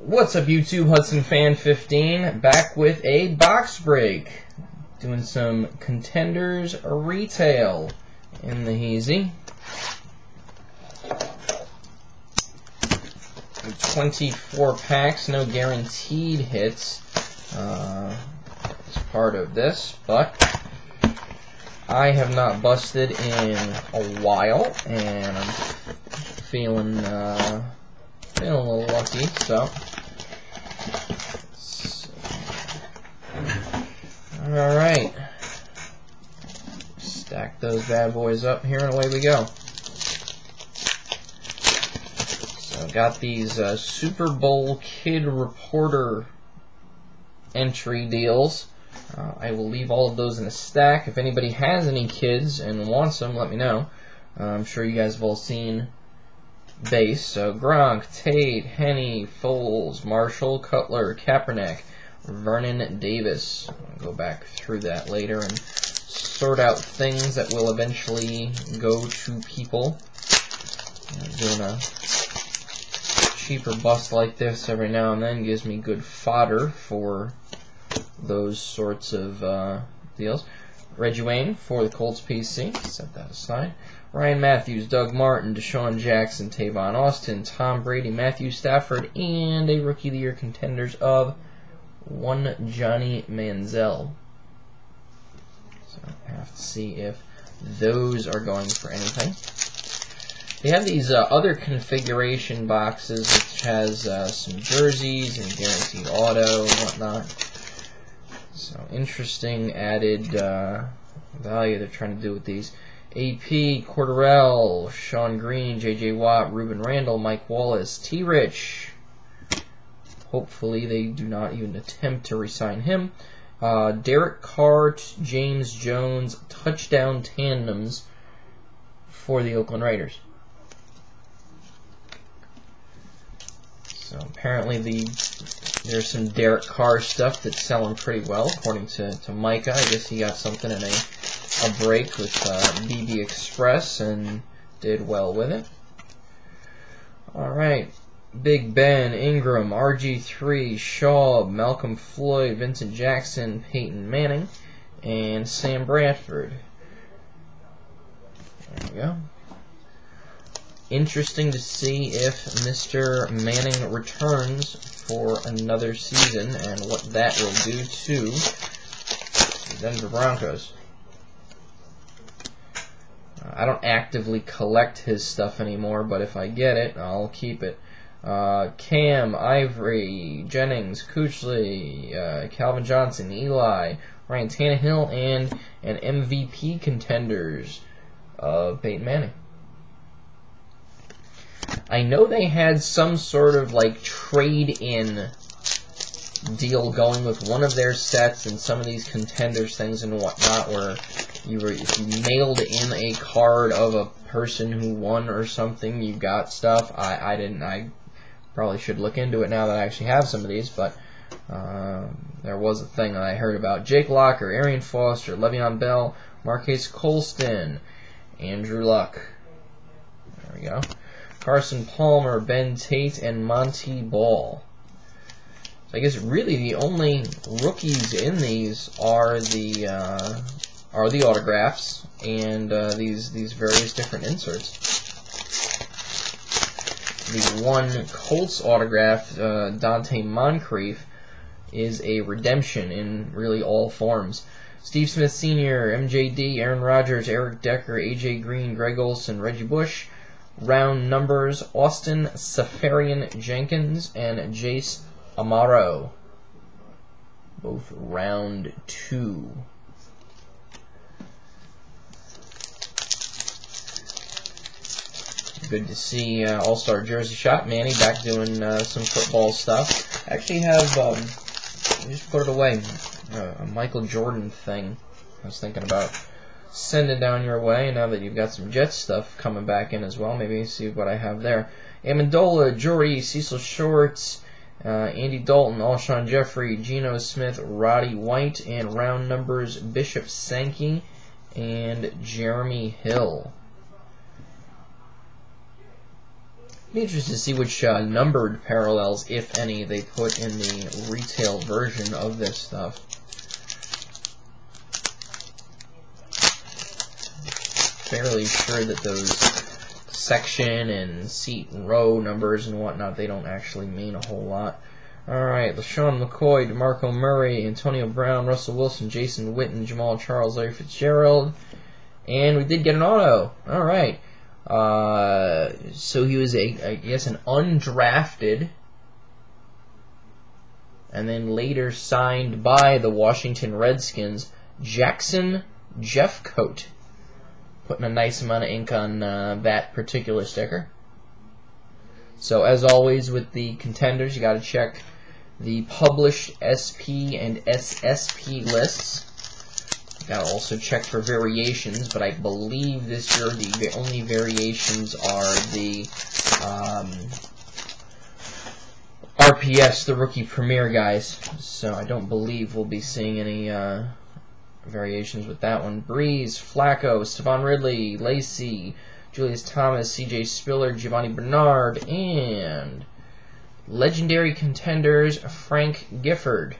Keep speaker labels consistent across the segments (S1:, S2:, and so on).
S1: What's up, YouTube? Hudson Fan 15 back with a box break. Doing some Contenders retail in the hazy. 24 packs, no guaranteed hits as part of this, but I have not busted in a while, and I'm feeling a little lucky, so. Alright. Stack those bad boys up here and away we go. So got these Super Bowl Kid Reporter entry deals. I will leave all of those in a stack. If anybody has any kids and wants them, let me know. I'm sure you guys have all seen base. So Gronk, Tate, Henne, Foles, Marshall, Cutler, Kaepernick, Vernon Davis. I'll go back through that later and sort out things that will eventually go to people. Doing a cheaper bust like this every now and then gives me good fodder for those sorts of deals. Reggie Wayne for the Colts PC. Set that aside. Ryan Matthews, Doug Martin, Deshaun Jackson, Tavon Austin, Tom Brady, Matthew Stafford, and a Rookie of the Year Contenders of one Johnny Manziel. So I have to see if those are going for anything. They have these other configuration boxes, which has some jerseys and guaranteed auto and whatnot. So interesting added value they're trying to do with these. AP, Cordarrelle, Sean Green, J.J. Watt, Ruben Randall, Mike Wallace, T-Rich. Hopefully they do not even attempt to re-sign him. Derek Carr, James Jones, touchdown tandems for the Oakland Raiders. So apparently there's some Derek Carr stuff that's selling pretty well, according to Micah. I guess he got something in a break with BB Express and did well with it. Alright. Big Ben, Ingram, RG3, Shaw, Malcolm Floyd, Vincent Jackson, Peyton Manning, and Sam Bradford. There we go. Interesting to see if Mr. Manning returns for another season and what that will do to the Denver Broncos. I don't actively collect his stuff anymore, but if I get it, I'll keep it. Cam, Ivory, Jennings, Kuechly, Calvin Johnson, Eli, Ryan Tannehill, and an MVP Contenders of Peyton Manning. I know they had some sort of like trade-in deal going with one of their sets and some of these Contenders things and whatnot, where if you mailed in a card of a person who won or something, you got stuff. I probably should look into it now that I actually have some of these, but there was a thing that I heard about. Jake Locker, Arian Foster, Le'Veon Bell, Marquise Colston, Andrew Luck. There we go. Carson Palmer, Ben Tate, and Monty Ball. So I guess really the only rookies in these are the autographs and these various different inserts. The one Colts autograph, Dante Moncrief, is a redemption in really all forms. Steve Smith Sr., MJD, Aaron Rodgers, Eric Decker, AJ Green, Greg Olson, Reggie Bush. Round numbers, Austin Safarian Jenkins and Jace Amaro. Both round 2. Good to see All-Star Jersey Shop. Manny back doing some football stuff. I actually have, I just put it away, a Michael Jordan thing I was thinking about sending down your way. Now that you've got some Jets stuff coming back in as well, maybe see what I have there. Amendola, Jordy, Cecil Shorts, Andy Dalton, Alshon Jeffrey, Geno Smith, Roddy White, and round numbers, Bishop Sankey and Jeremy Hill. Be interested to see which numbered parallels, if any, they put in the retail version of this stuff. Fairly sure that those section and seat and row numbers and whatnot, they don't actually mean a whole lot. Alright, LaShawn McCoy, DeMarco Murray, Antonio Brown, Russell Wilson, Jason Witten, Jamal Charles, Larry Fitzgerald. And we did get an auto. Alright. So he was I guess an undrafted, and then later signed by the Washington Redskins, Jackson Jeffcoat. Putting a nice amount of ink on that particular sticker. So as always with the Contenders, you got to check the published SP and SSP lists. Got to also check for variations, but I believe this year the only variations are the RPS, the Rookie Premier guys. So I don't believe we'll be seeing any variations with that one. Breeze, Flacco, Stephon Ridley, Lacey, Julius Thomas, C.J. Spiller, Giovanni Bernard, and legendary Contenders, Frank Gifford.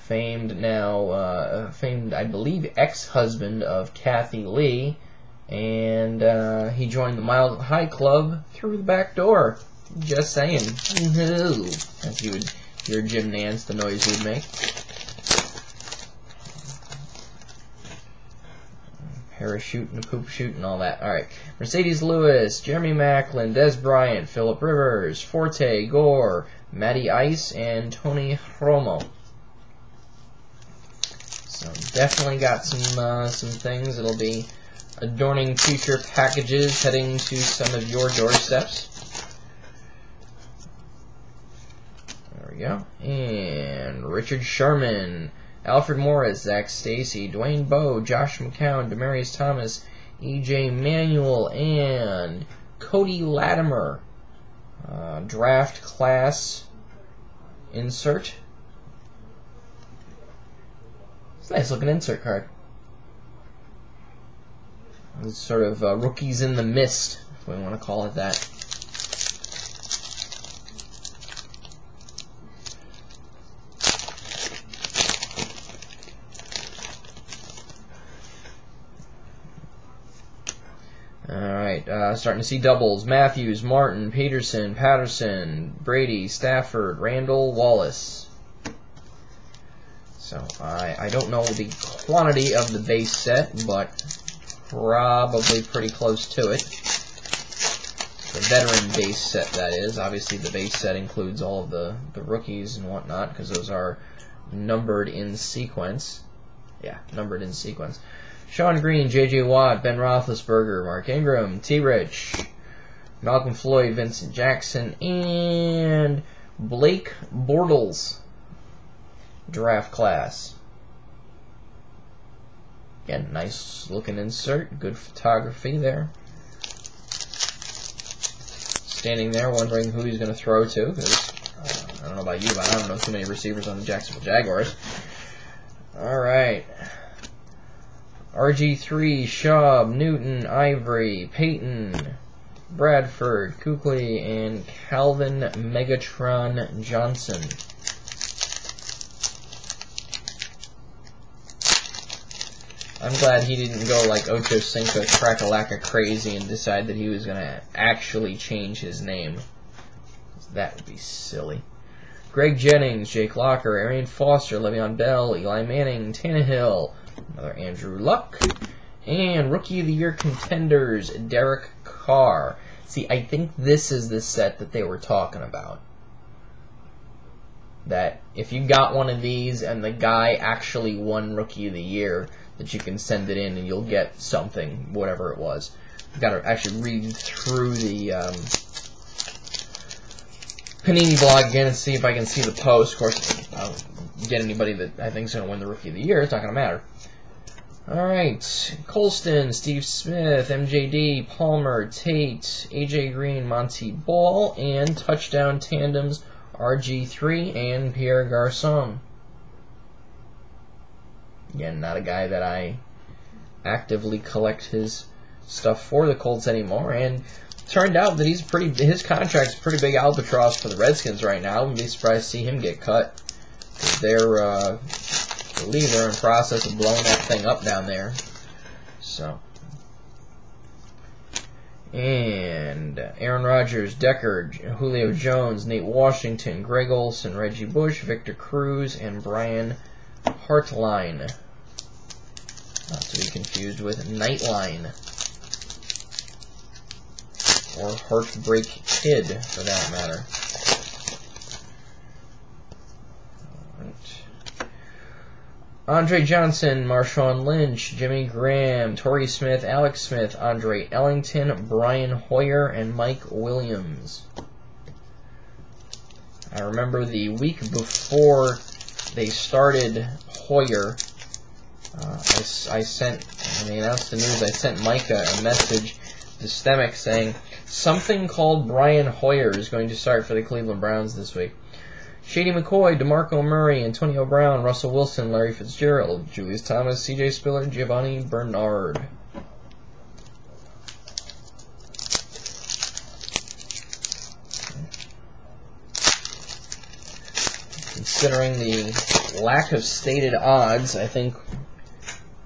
S1: Famed I believe, ex-husband of Kathy Lee, and he joined the Mile High Club through the back door. Just saying. As you would hear Jim Nance, the noise he would make. Parachute and poop shoot and all that. Alright. Mercedes Lewis, Jeremy Maclin, Des Bryant, Phillip Rivers, Forte, Gore, Matty Ice, and Tony Romo. So definitely got some things that'll be adorning future packages heading to some of your doorsteps. There we go. And Richard Sherman, Alfred Morris, Zach Stacy, Dwayne Bowe, Josh McCown, Demarius Thomas, E.J. Manuel, and Cody Latimer. Draft class insert. It's a nice looking insert card. It's sort of rookies in the mist, if we want to call it that. Alright, starting to see doubles. Matthews, Martin, Peterson, Patterson, Brady, Stafford, Randall, Wallace. So, I don't know the quantity of the base set, but probably pretty close to it. The veteran base set, that is. Obviously, the base set includes all of the rookies and whatnot, because those are numbered in sequence. Yeah, numbered in sequence. Sean Green, J.J. Watt, Ben Roethlisberger, Mark Ingram, T-Rich, Malcolm Floyd, Vincent Jackson, and Blake Bortles. Draft class. Again, nice looking insert. Good photography there. Standing there wondering who he's going to throw to, because I don't know about you, but I don't know too many receivers on the Jacksonville Jaguars. Alright. RG3, Schaub, Newton, Ivory, Peyton, Bradford, Kuechly, and Calvin Megatron Johnson. I'm glad he didn't go like Ocho Cinco Crack-a-Lacka crazy and decide that he was going to actually change his name. That would be silly. Greg Jennings, Jake Locker, Arian Foster, Le'Veon Bell, Eli Manning, Tannehill, another Andrew Luck, and Rookie of the Year Contenders, Derek Carr. See, I think this is the set that they were talking about. That if you got one of these and the guy actually won Rookie of the Year, that you can send it in and you'll get something, whatever it was. I've got to actually read through the Panini blog again and see if I can see the post. Of course, I don't get anybody that I think is going to win the Rookie of the Year. It's not going to matter. Alright, Colston, Steve Smith, MJD, Palmer, Tate, AJ Green, Monty Ball, and touchdown tandems RG3 and Pierre Garçon. Again, not a guy that I actively collect his stuff for the Colts anymore, and turned out that his contract's a pretty big albatross for the Redskins right now. I wouldn't be surprised to see him get cut. I believe they're in the process of blowing that thing up down there. So, and Aaron Rodgers, Decker, Julio Jones, Nate Washington, Greg Olson, Reggie Bush, Victor Cruz, and Brian Hartline. Not to be confused with Nightline. Or Heartbreak Kid, for that matter. Andre Johnson, Marshawn Lynch, Jimmy Graham, Torrey Smith, Alex Smith, Andre Ellington, Brian Hoyer, and Mike Williams. I remember the week before they started Hoyer, when they announced the news, I sent Mike a message to Stemick saying, something called Brian Hoyer is going to start for the Cleveland Browns this week. Shady McCoy, DeMarco Murray, Antonio Brown, Russell Wilson, Larry Fitzgerald, Julius Thomas, C.J. Spiller, Giovanni Bernard. Considering the lack of stated odds, I think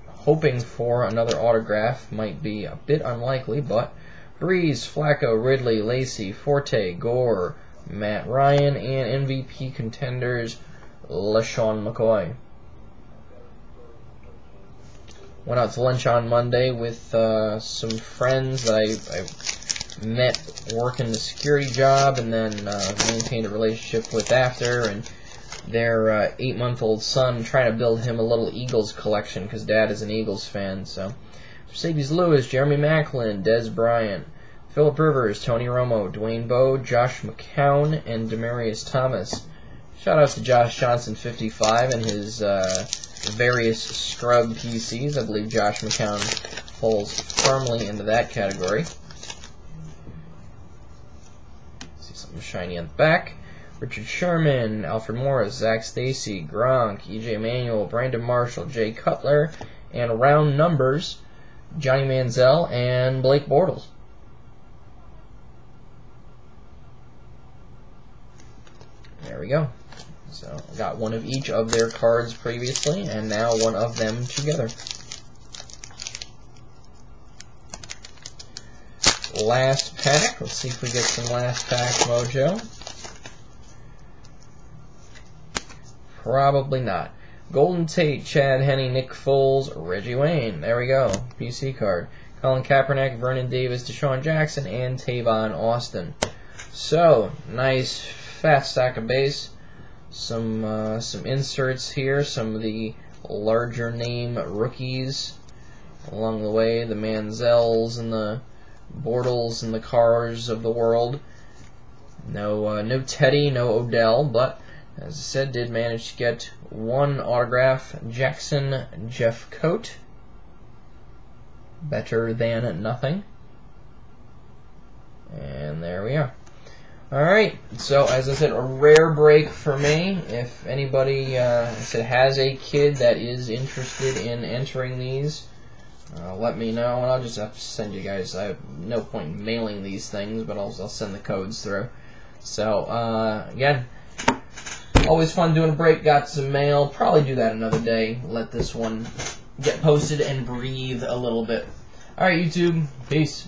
S1: hoping for another autograph might be a bit unlikely, but Breeze, Flacco, Ridley, Lacey, Forte, Gore, Matt Ryan, and MVP contenders LeSean McCoy. Went out to lunch on Monday with some friends that I met working the security job and then maintained a relationship with after, and their 8-month-old son, trying to build him a little Eagles collection because Dad is an Eagles fan. So, Mercedes Lewis, Jeremy Maclin, Des Bryant, Phillip Rivers, Tony Romo, Dwayne Bowe, Josh McCown, and Demaryius Thomas. Shout out to Josh Johnson 55 and his various scrub PCs. I believe Josh McCown falls firmly into that category. See something shiny on the back. Richard Sherman, Alfred Morris, Zach Stacy, Gronk, E.J. Manuel, Brandon Marshall, Jay Cutler, and round numbers, Johnny Manziel and Blake Bortles. There we go. So, got one of each of their cards previously, and now one of them together. Last pack. Let's see if we get some last pack mojo. Probably not. Golden Tate, Chad Henne, Nick Foles, Reggie Wayne. There we go. PC card. Colin Kaepernick, Vernon Davis, Deshaun Jackson, and Tavon Austin. So, nice fat stack of base. Some inserts here. Some of the larger name rookies along the way. The Manziels and the Bortles and the Carrs of the world. No Teddy, no Odell, but as I said, did manage to get one autograph. Jackson Jeff Coat. Better than nothing. And there we are. Alright, so as I said, a rare break for me. If anybody has a kid that is interested in entering these, let me know, and I'll just have to send you guys. I have no point in mailing these things, but I'll send the codes through. So, again, always fun doing a break. Got some mail. Probably do that another day. Let this one get posted and breathe a little bit. Alright, YouTube. Peace.